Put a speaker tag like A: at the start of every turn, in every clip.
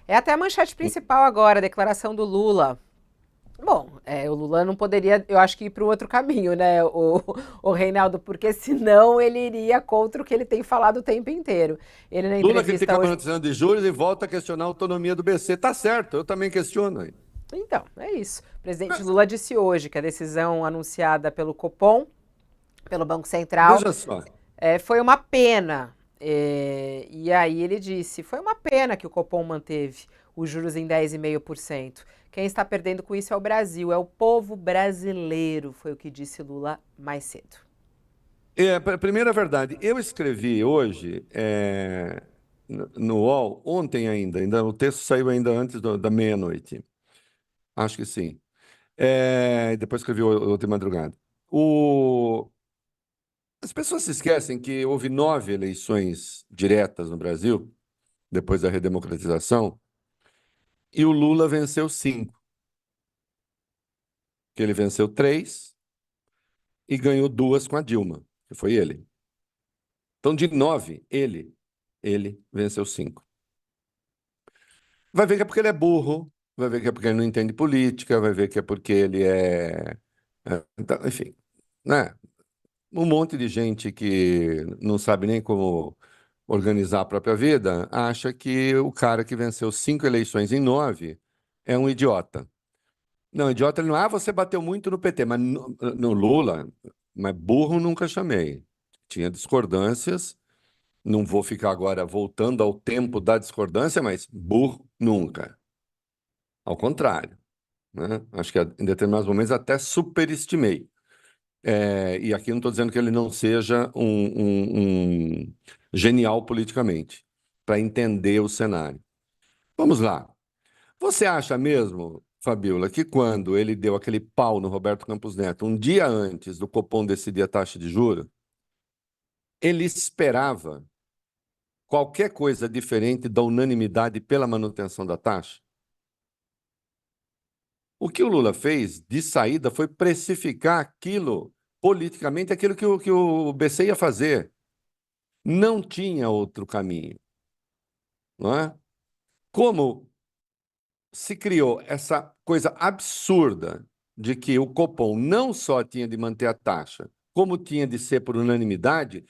A: É até a manchete principal agora, a declaração do Lula. Bom, o Lula não poderia, eu acho que ir para o outro caminho, né, o Reinaldo, porque senão ele iria contra o que ele tem falado o tempo inteiro. Ele na
B: Lula
A: entrevista
B: critica a
A: hoje.
B: manutenção de juros e volta a questionar a autonomia do BC. Tá certo, eu também questiono.
A: Então, é isso. O presidente Lula disse hoje que a decisão anunciada pelo Copom, pelo Banco Central,
B: Veja só.
A: foi uma pena. E aí ele disse: foi uma pena que o Copom manteve os juros em 10,5%. Quem está perdendo com isso é o Brasil, é o povo brasileiro, foi o que disse Lula mais cedo.
B: Primeira verdade, eu escrevi hoje no UOL, ontem ainda o texto saiu ainda antes da meia-noite. Acho que sim. Depois escrevi outra madrugada. O, as pessoas se esquecem que houve 9 eleições diretas no Brasil, depois da redemocratização, e o Lula venceu 5. Que ele venceu 3 e ganhou 2 com a Dilma, que foi ele. Então, de 9, ele venceu 5. Vai ver que é porque ele é burro, vai ver que é porque ele não entende política, vai ver que é porque ele então, enfim, né? Um monte de gente que não sabe nem como organizar a própria vida acha que o cara que venceu 5 eleições em 9 é um idiota. Não, idiota ele não. Ah, você bateu muito no PT, mas no Lula, mas burro nunca chamei. Tinha discordâncias. Não vou ficar agora voltando ao tempo da discordância, mas burro nunca. Ao contrário, né? Acho que em determinados momentos até superestimei. E aqui não estou dizendo que ele não seja um genial politicamente, para entender o cenário. Vamos lá. Você acha mesmo, Fabiola, que quando ele deu aquele pau no Roberto Campos Neto, um dia antes do Copom decidir a taxa de juros, ele esperava qualquer coisa diferente da unanimidade pela manutenção da taxa? O que o Lula fez de saída foi precificar aquilo, politicamente, aquilo que o BC ia fazer. Não tinha outro caminho, não é? Como se criou essa coisa absurda de que o Copom não só tinha de manter a taxa, como tinha de ser por unanimidade,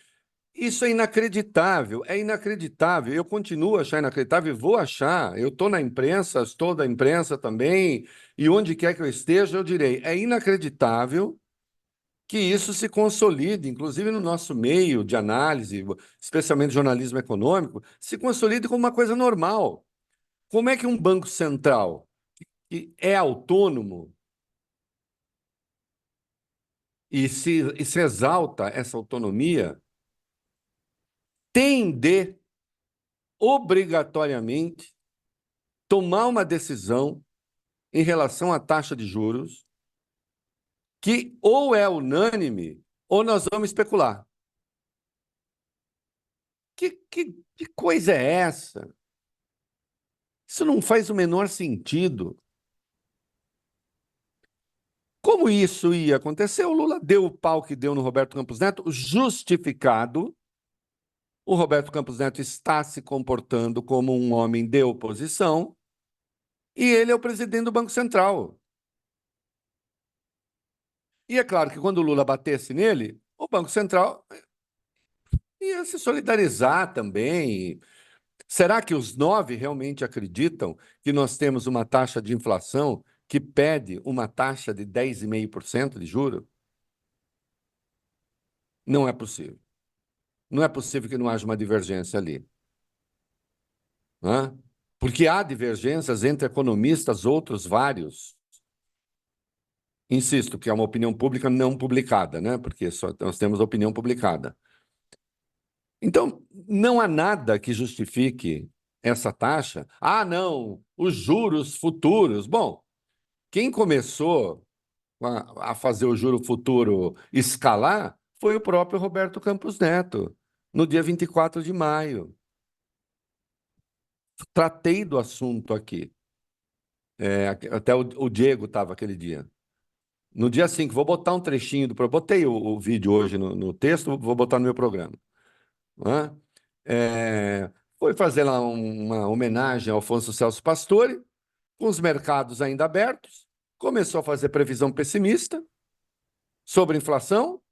B: isso é inacreditável, é inacreditável. Eu continuo a achar inacreditável e vou achar. Eu estou na imprensa, estou da imprensa também, e onde quer que eu esteja, eu direi, é inacreditável que isso se consolide, inclusive no nosso meio de análise, especialmente jornalismo econômico, se consolide como uma coisa normal. Como é que um banco central que é autônomo e se exalta essa autonomia tem de obrigatoriamente tomar uma decisão em relação à taxa de juros que ou é unânime ou nós vamos especular? Que coisa é essa? Isso não faz o menor sentido. Como isso ia acontecer? O Lula deu o pau que deu no Roberto Campos Neto, justificado. O Roberto Campos Neto está se comportando como um homem de oposição e ele é o presidente do Banco Central. E é claro que quando o Lula batesse nele, o Banco Central ia se solidarizar também. Será que os 9 realmente acreditam que nós temos uma taxa de inflação que pede uma taxa de 10,5% de juro? Não é possível. Não é possível que não haja uma divergência ali. Né? Porque há divergências entre economistas, outros vários. Insisto, que é uma opinião pública não publicada, né? Porque só nós temos opinião publicada. Então, não há nada que justifique essa taxa. Ah, não, os juros futuros. Bom, quem começou a fazer o juro futuro escalar foi o próprio Roberto Campos Neto, no dia 24 de maio. Tratei do assunto aqui. Até o Diego estava aquele dia. No dia 5, vou botar um trechinho botei o vídeo hoje no texto, vou botar no meu programa. Né? foi fazer lá uma homenagem ao Afonso Celso Pastore, com os mercados ainda abertos, começou a fazer previsão pessimista sobre inflação,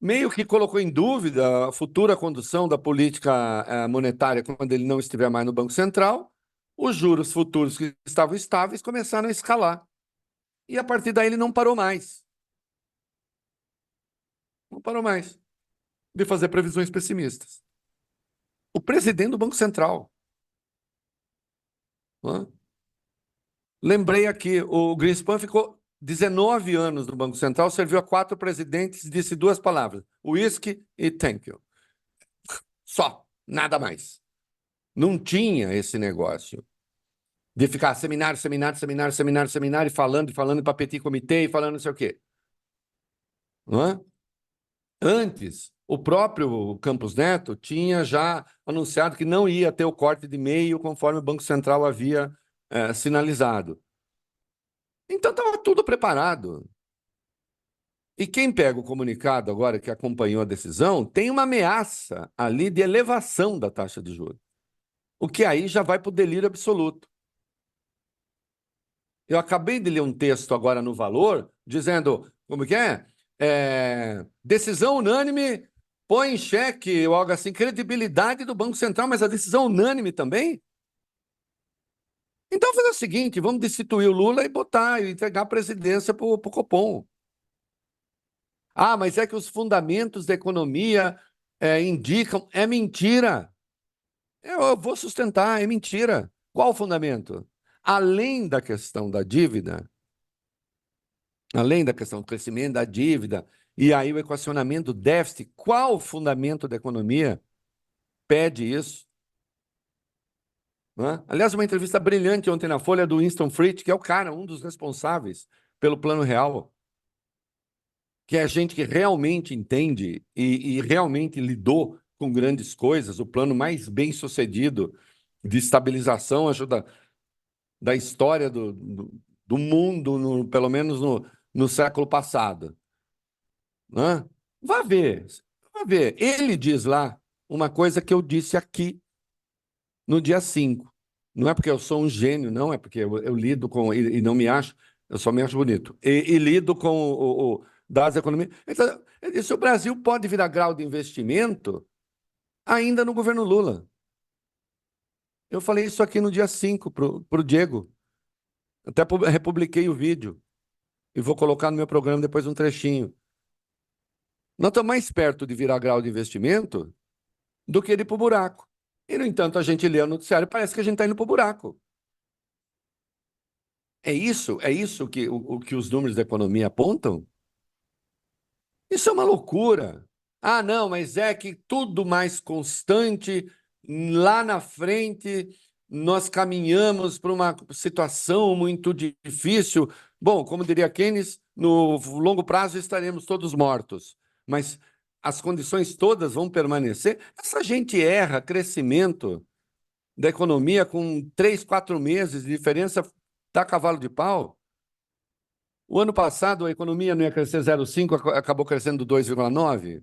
B: meio que colocou em dúvida a futura condução da política monetária quando ele não estiver mais no Banco Central. Os juros futuros que estavam estáveis começaram a escalar. E a partir daí ele não parou mais. Não parou mais de fazer previsões pessimistas. O presidente do Banco Central. Né? Lembrei aqui, o Greenspan ficou 19 anos no Banco Central, serviu a 4 presidentes e disse 2 palavras: whisky e thank you. Só, nada mais. Não tinha esse negócio de ficar seminário, seminário, seminário, seminário, seminário, e falando para petit comitê, e falando não sei o quê. Não é? Antes, o próprio Campos Neto tinha já anunciado que não ia ter o corte de meio conforme o Banco Central havia sinalizado. Então estava tudo preparado. E quem pega o comunicado agora que acompanhou a decisão, tem uma ameaça ali de elevação da taxa de juros. O que aí já vai para o delírio absoluto. Eu acabei de ler um texto agora no Valor, dizendo, como que é? Decisão unânime põe em xeque, ou algo assim, credibilidade do Banco Central, mas a decisão unânime também? Então, fazer o seguinte, vamos destituir o Lula e entregar a presidência para o Copom. Ah, mas é que os fundamentos da economia indicam. É mentira. Eu vou sustentar, é mentira. Qual o fundamento? Além da questão da dívida, além da questão do crescimento da dívida, e aí o equacionamento do déficit, qual o fundamento da economia pede isso? Não é? Aliás, uma entrevista brilhante ontem na Folha do Winston Fritz, que é o cara, um dos responsáveis pelo Plano Real, que é gente que realmente entende e realmente lidou com grandes coisas, o plano mais bem-sucedido de estabilização ajuda da história do mundo, pelo menos no século passado. Né? Vá ver, vá ver. Ele diz lá uma coisa que eu disse aqui no dia 5. Não é porque eu sou um gênio, não, é porque eu lido com, e não me acho, eu só me acho bonito, e lido com o das economias. Então, ele disse, o Brasil pode virar grau de investimento ainda no governo Lula. Eu falei isso aqui no dia 5 para o Diego. Até republiquei o vídeo e vou colocar no meu programa depois um trechinho. Nós estamos mais perto de virar grau de investimento do que de ir para o buraco. E, no entanto, a gente lê o noticiário e parece que a gente está indo para o buraco. É isso que, o que os números da economia apontam? Isso é uma loucura. Ah, não, mas é que tudo mais constante, lá na frente, nós caminhamos para uma situação muito difícil. Bom, como diria Keynes, no longo prazo estaremos todos mortos, mas as condições todas vão permanecer. Essa gente erra crescimento da economia com 3, 4 meses de diferença, dá cavalo de pau. O ano passado a economia não ia crescer 0,5, acabou crescendo 2,9.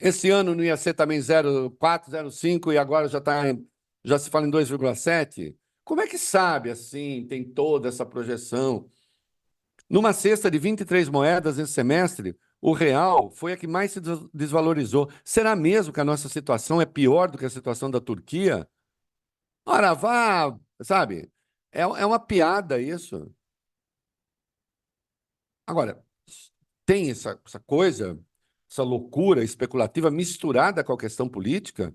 B: Esse ano não ia ser também 0,4, 0,5 e agora já se fala em 2,7. Como é que sabe assim, tem toda essa projeção? Numa cesta de 23 moedas nesse semestre, o real foi a que mais se desvalorizou. Será mesmo que a nossa situação é pior do que a situação da Turquia? Ora, vá, sabe? É uma piada isso. Agora, tem essa coisa, essa loucura especulativa misturada com a questão política,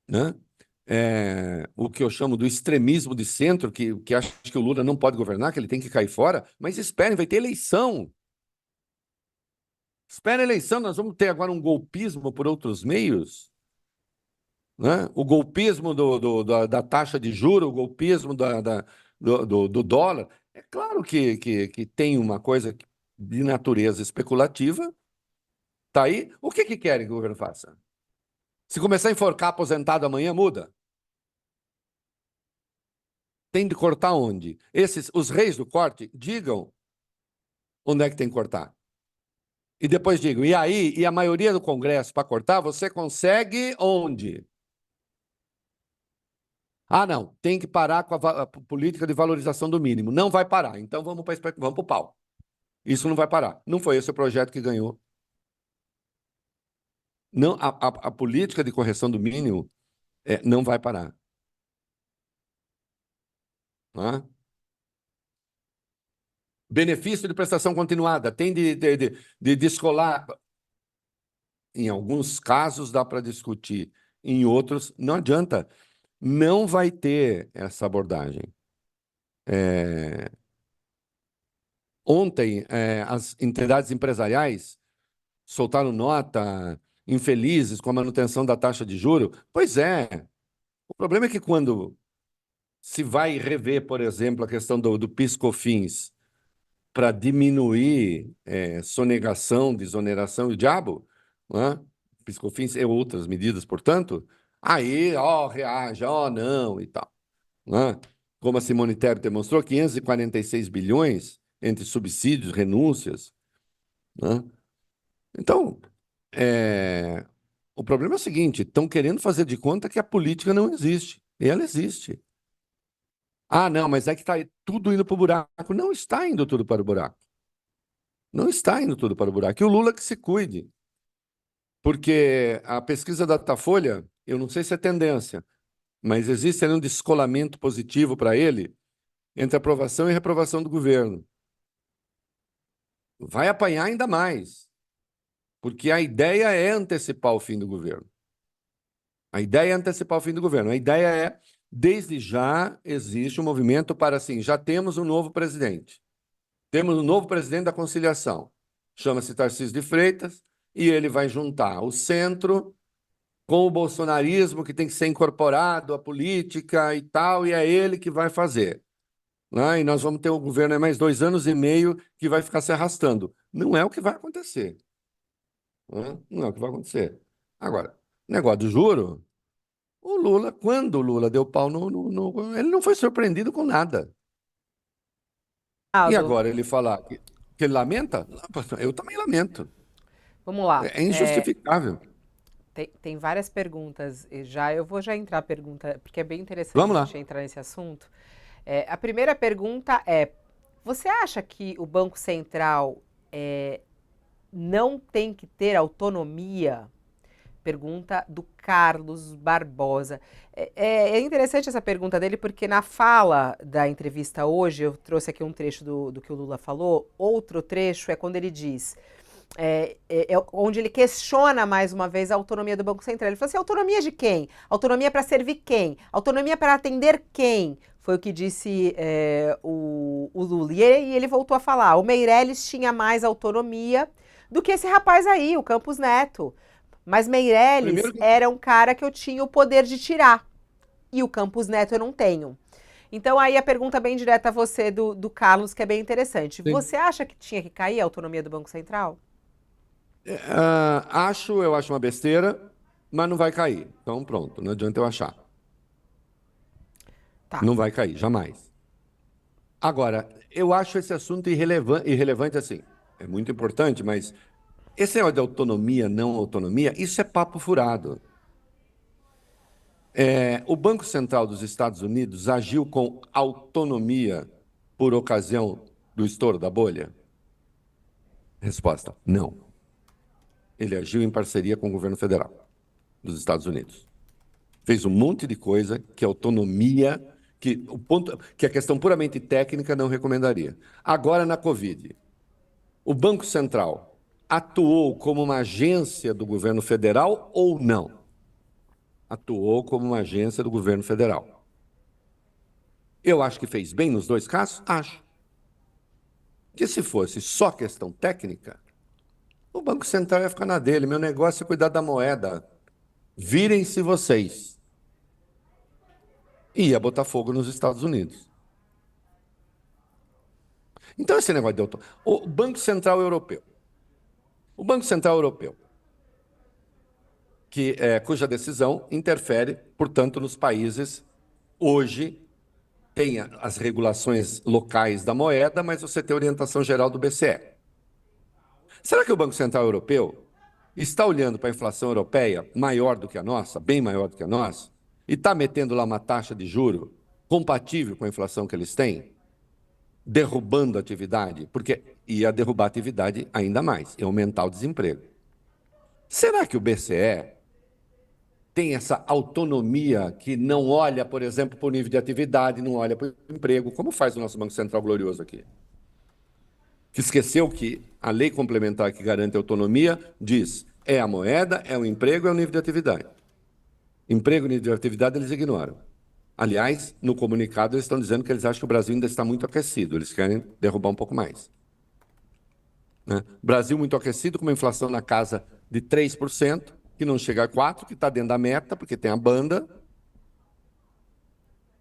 B: né? O que eu chamo do extremismo de centro, que acha que o Lula não pode governar, que ele tem que cair fora, mas esperem, vai ter eleição. Espera a eleição, nós vamos ter agora um golpismo por outros meios, né? O golpismo da taxa de juros, o golpismo do dólar. É claro que tem uma coisa de natureza especulativa. Tá aí? O que querem que o governo faça? Se começar a enforcar aposentado amanhã, muda. Tem de cortar onde? Os reis do corte, digam onde é que tem que cortar. E depois digo, e aí, e a maioria do Congresso para cortar, você consegue onde? Ah, não, tem que parar com a política de valorização do mínimo. Não vai parar, então vamos para o pau. Isso não vai parar. Não foi esse o projeto que ganhou. Não, a política de correção do mínimo não vai parar. Tá? Benefício de prestação continuada, tem de descolar. Em alguns casos dá para discutir, em outros não adianta. Não vai ter essa abordagem. Ontem, as entidades empresariais soltaram nota, infelizes com a manutenção da taxa de juro. Pois é. O problema é que quando se vai rever, por exemplo, a questão do PIS/COFINS para diminuir sonegação, desoneração e o diabo, né? PIS/COFINS e outras medidas, portanto, aí, ó, reage, ó, não e tal. Né? Como a Simone Tebet demonstrou, 546 bilhões entre subsídios, renúncias. Né? Então, o problema é o seguinte: estão querendo fazer de conta que a política não existe. E ela existe. Ah, não, mas é que está tudo indo para o buraco. Não está indo tudo para o buraco. Não está indo tudo para o buraco. E o Lula que se cuide. Porque a pesquisa da Datafolha, eu não sei se é tendência, mas existe ali um descolamento positivo para ele entre aprovação e reprovação do governo. Vai apanhar ainda mais, porque a ideia é antecipar o fim do governo. A ideia é antecipar o fim do governo. A ideia é, desde já, existe um movimento para, assim, já temos um novo presidente. Temos um novo presidente da conciliação. Chama-se Tarcísio de Freitas, e ele vai juntar o centro com o bolsonarismo, que tem que ser incorporado à política e tal, e é ele que vai fazer. Né? E nós vamos ter um governo aí mais 2 anos e meio que vai ficar se arrastando. Não é o que vai acontecer. Né? Não é o que vai acontecer. Agora, negócio do juro, o Lula, quando o Lula deu pau ele não foi surpreendido com nada. E
A: Aldo,
B: agora ele falar que ele lamenta? Eu também lamento.
A: vamos lá.
B: É injustificável.
A: Tem várias perguntas. E já eu vou já entrar a pergunta, porque é bem interessante a
B: Vamos lá.
A: gente entrar nesse assunto. A primeira pergunta é: você acha que o Banco Central não tem que ter autonomia? Pergunta do Carlos Barbosa. É interessante essa pergunta dele, porque na fala da entrevista hoje, eu trouxe aqui um trecho do que o Lula falou, outro trecho é quando ele diz, onde ele questiona mais uma vez a autonomia do Banco Central. Ele falou assim: autonomia de quem? Autonomia para servir quem? Autonomia para atender quem? Foi o que disse o Lula. E ele voltou a falar: o Meirelles tinha mais autonomia do que esse rapaz aí, o Campos Neto. Mas Meirelles
B: Primeiro que
A: era um cara que eu tinha o poder de tirar. E o Campos Neto eu não tenho. Então aí a pergunta bem direta a você do Carlos, que é bem interessante.
B: sim.
A: Você acha que tinha que cair a autonomia do Banco Central?
B: Eu acho uma besteira, mas não vai cair. Então, pronto, não adianta eu achar.
A: Tá.
B: Não vai cair, jamais. Agora, eu acho esse assunto irrelevante assim. É muito importante, mas esse negócio de autonomia, não autonomia, isso é papo furado. O Banco Central dos Estados Unidos agiu com autonomia por ocasião do estouro da bolha? Resposta: não. Ele agiu em parceria com o governo federal dos Estados Unidos. Fez um monte de coisa que a autonomia, que a questão puramente técnica não recomendaria. Agora, na Covid, o Banco Central atuou como uma agência do governo federal ou não? Atuou como uma agência do governo federal. Eu acho que fez bem nos dois casos? Acho. Que se fosse só questão técnica, o Banco Central ia ficar na dele. Meu negócio é cuidar da moeda. Virem-se vocês. E ia botar fogo nos Estados Unidos. Então, esse negócio de autonomia. O Banco Central Europeu. O Banco Central Europeu, cuja decisão interfere, portanto, nos países, hoje, tem as regulações locais da moeda, mas você tem a orientação geral do BCE. Será que o Banco Central Europeu está olhando para a inflação europeia maior do que a nossa, bem maior do que a nossa, e está metendo lá uma taxa de juro compatível com a inflação que eles têm, derrubando a atividade? Porque ia derrubar a atividade ainda mais, e aumentar o desemprego. Será que o BCE tem essa autonomia que não olha, por exemplo, para o nível de atividade, não olha para o emprego, como faz o nosso Banco Central glorioso aqui? Que esqueceu que a lei complementar que garante a autonomia diz é a moeda, é o emprego, é o nível de atividade. Emprego e nível de atividade eles ignoram. Aliás, no comunicado eles estão dizendo que eles acham que o Brasil ainda está muito aquecido, eles querem derrubar um pouco mais. Né? Brasil muito aquecido, com uma inflação na casa de 3%, que não chega a 4%, que está dentro da meta, porque tem a banda,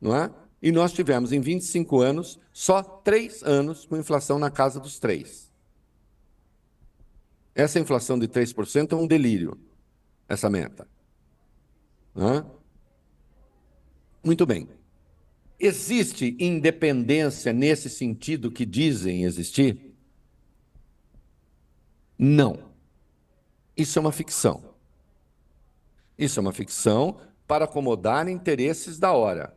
B: não é? E nós tivemos, em 25 anos, só 3 anos com inflação na casa dos 3%. Essa inflação de 3% é um delírio, essa meta. Não é? Muito bem. Existe independência nesse sentido que dizem existir? Não. Isso é uma ficção. Isso é uma ficção para acomodar interesses da hora.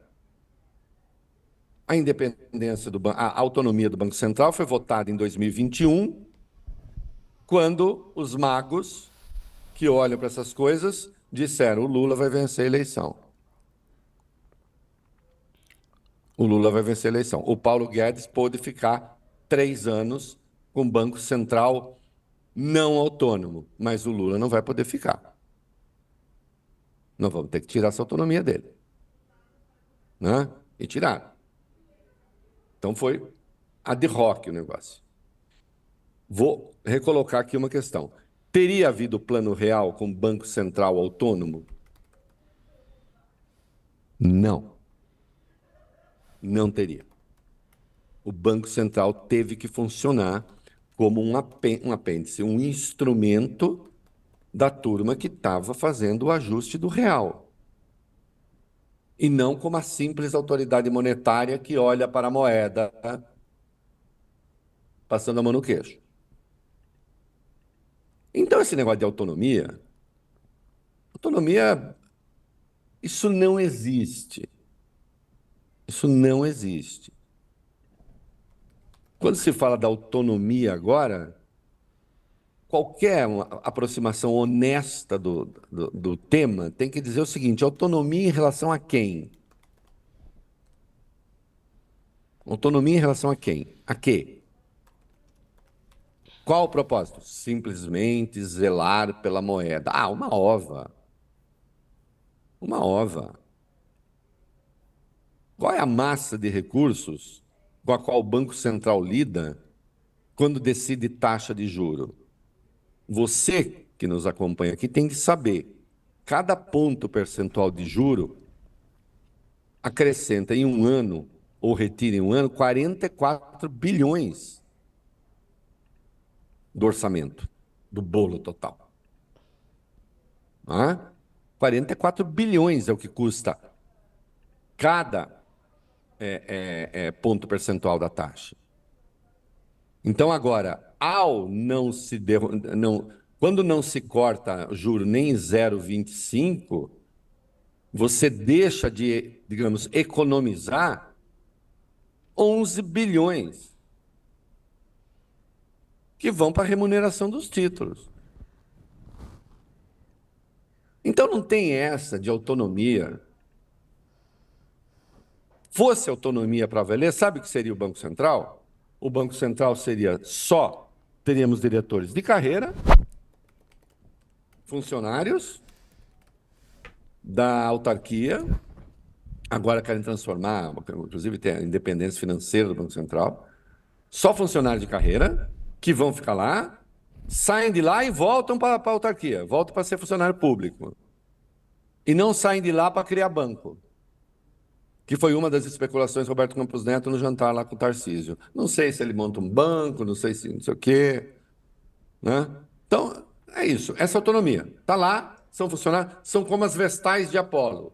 B: A independência a autonomia do Banco Central foi votada em 2021, quando os magos que olham para essas coisas disseram: o Lula vai vencer a eleição. O Lula vai vencer a eleição. O Paulo Guedes pôde ficar 3 anos com o Banco Central não autônomo, mas o Lula não vai poder ficar. Nós vamos ter que tirar essa autonomia dele. Né? E tiraram. Então foi ad hoc o negócio. Vou recolocar aqui uma questão. Teria havido plano real com Banco Central autônomo? Não. Não teria. O Banco Central teve que funcionar como um apêndice, um instrumento da turma que estava fazendo o ajuste do real. E não como a simples autoridade monetária que olha para a moeda, passando a mão no queixo. Então, esse negócio de autonomia, isso não existe. Isso não existe. Quando se fala da autonomia agora, qualquer aproximação honesta do tema tem que dizer o seguinte: autonomia em relação a quem? Autonomia em relação a quem? A quê? Qual o propósito? Simplesmente zelar pela moeda. Ah, uma ova. Uma ova. Qual é a massa de recursos com a qual o Banco Central lida quando decide taxa de juro? Você que nos acompanha aqui tem que saber, cada ponto percentual de juro acrescenta em um ano, ou retira em um ano, 44 bilhões do orçamento, do bolo total. 44 bilhões é o que custa cada ponto percentual da taxa. Então, agora, quando não se corta juro nem em 0,25, você deixa de, digamos, economizar 11 bilhões que vão para a remuneração dos títulos. Então, não tem essa de autonomia. Fosse autonomia para valer, sabe o que seria o Banco Central? O Banco Central teríamos diretores de carreira, funcionários da autarquia, agora querem transformar, inclusive tem a independência financeira do Banco Central, só funcionários de carreira, que vão ficar lá, saem de lá e voltam para a autarquia, voltam para ser funcionário público. E não saem de lá para criar banco, que foi uma das especulações do Roberto Campos Neto no jantar lá com o Tarcísio. Não sei se ele monta um banco, não sei se não sei o quê. Né? Então, é isso, essa autonomia. Está lá, são funcionários, são como as vestais de Apolo.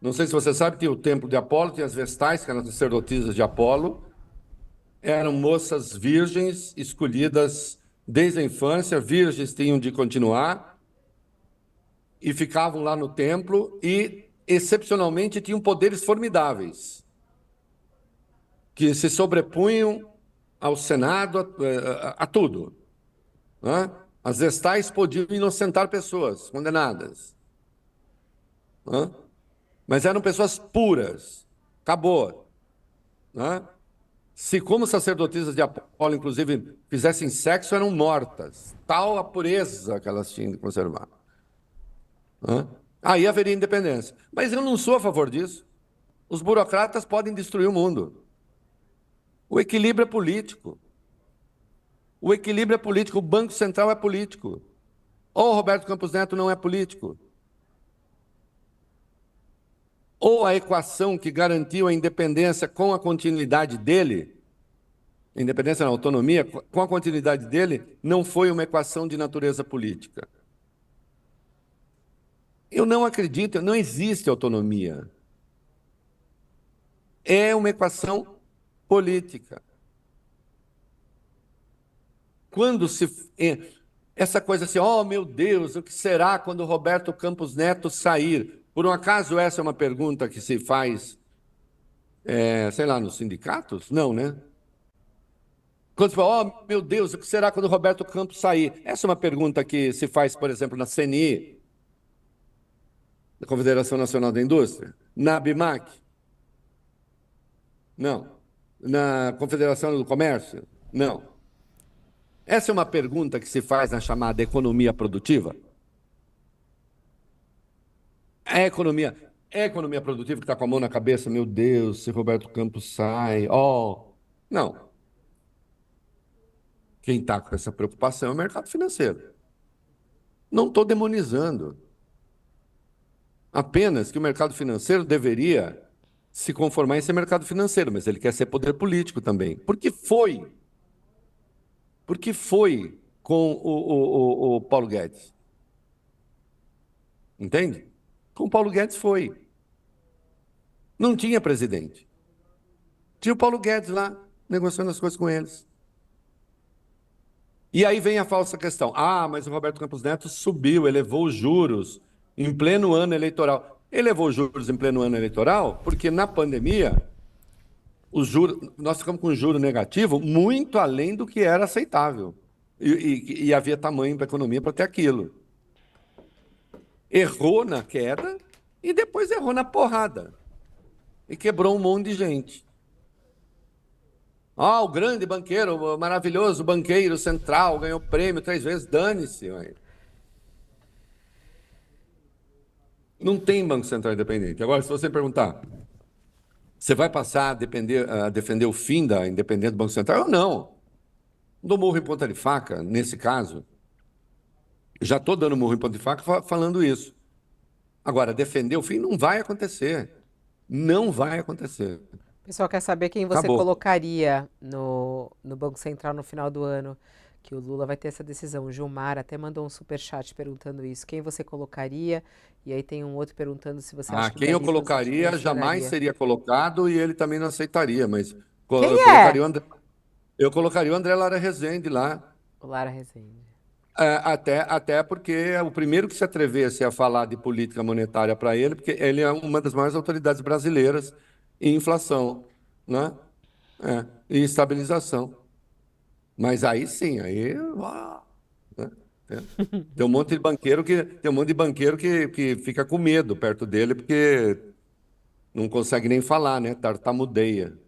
B: Não sei se você sabe que o templo de Apolo tinha as vestais, que eram as sacerdotisas de Apolo, eram moças virgens escolhidas desde a infância, virgens tinham de continuar e ficavam lá no templo e, excepcionalmente, tinham poderes formidáveis que se sobrepunham ao Senado, a tudo, né? As vestais podiam inocentar pessoas condenadas, né? Mas eram pessoas puras. Acabou, né? Se, como sacerdotisas de Apolo, inclusive, fizessem sexo, eram mortas. Tal a pureza que elas tinham de conservar, né? Aí haveria independência. Mas eu não sou a favor disso. Os burocratas podem destruir o mundo. O equilíbrio é político. O equilíbrio é político. O Banco Central é político. Ou o Roberto Campos Neto não é político. Ou a equação que garantiu a independência com a continuidade dele, independência na autonomia, com a continuidade dele, não foi uma equação de natureza política. Eu não acredito, não existe autonomia. É uma equação política. Quando se. Essa coisa assim, oh meu Deus, o que será quando o Roberto Campos Neto sair? Por um acaso essa é uma pergunta que se faz, sei lá, nos sindicatos? Não, né? Quando se fala, oh meu Deus, o que será quando o Roberto Campos sair? Essa é uma pergunta que se faz, por exemplo, na CNI, da Confederação Nacional da Indústria, na ABIMAC, não. Na Confederação do Comércio, não. Essa é uma pergunta que se faz na chamada economia produtiva. É a economia produtiva que está com a mão na cabeça, meu Deus, se Roberto Campos sai, oh. Não. Quem está com essa preocupação é o mercado financeiro. Não estou demonizando. Apenas que o mercado financeiro deveria se conformar em ser mercado financeiro, mas ele quer ser poder político também. Porque foi. Porque foi com o Paulo Guedes. Entende? Com o Paulo Guedes foi. Não tinha presidente. Tinha o Paulo Guedes lá, negociando as coisas com eles. E aí vem a falsa questão. Ah, mas o Roberto Campos Neto subiu, elevou os juros em pleno ano eleitoral. Elevou os juros em pleno ano eleitoral porque na pandemia os juros, nós ficamos com um juro negativo muito além do que era aceitável. E havia tamanho para a economia para ter aquilo. Errou na queda e depois errou na porrada. E quebrou um monte de gente. Ah, o grande banqueiro, o maravilhoso banqueiro central, ganhou prêmio 3 vezes, dane-se. Não tem Banco Central independente. Agora, se você perguntar, você vai passar a defender o fim da independência do Banco Central? Eu não. Dou murro em ponta de faca, nesse caso. Já estou dando murro em ponta de faca falando isso. Agora, defender o fim não vai acontecer. Não vai acontecer.
A: O pessoal quer saber quem você
B: Acabou.
A: colocaria no Banco Central no final do ano, que o Lula vai ter essa decisão. O Gilmar até mandou um superchat perguntando isso. Quem você colocaria? E aí tem um outro perguntando se você acha que o
B: Quem eu
A: belíssimo
B: colocaria jamais
A: funcionaria.
B: seria colocado e ele também não aceitaria, mas
A: Quem
B: eu
A: é?
B: colocaria o André Lara Rezende lá.
A: O Lara Rezende.
B: Até porque é o primeiro que se atrevesse a falar de política monetária para ele, porque ele é uma das maiores autoridades brasileiras em inflação, né? E estabilização. Mas aí sim, aí, uau, né? Tem um monte de banqueiro que fica com medo perto dele porque não consegue nem falar, né? Tartamudeia.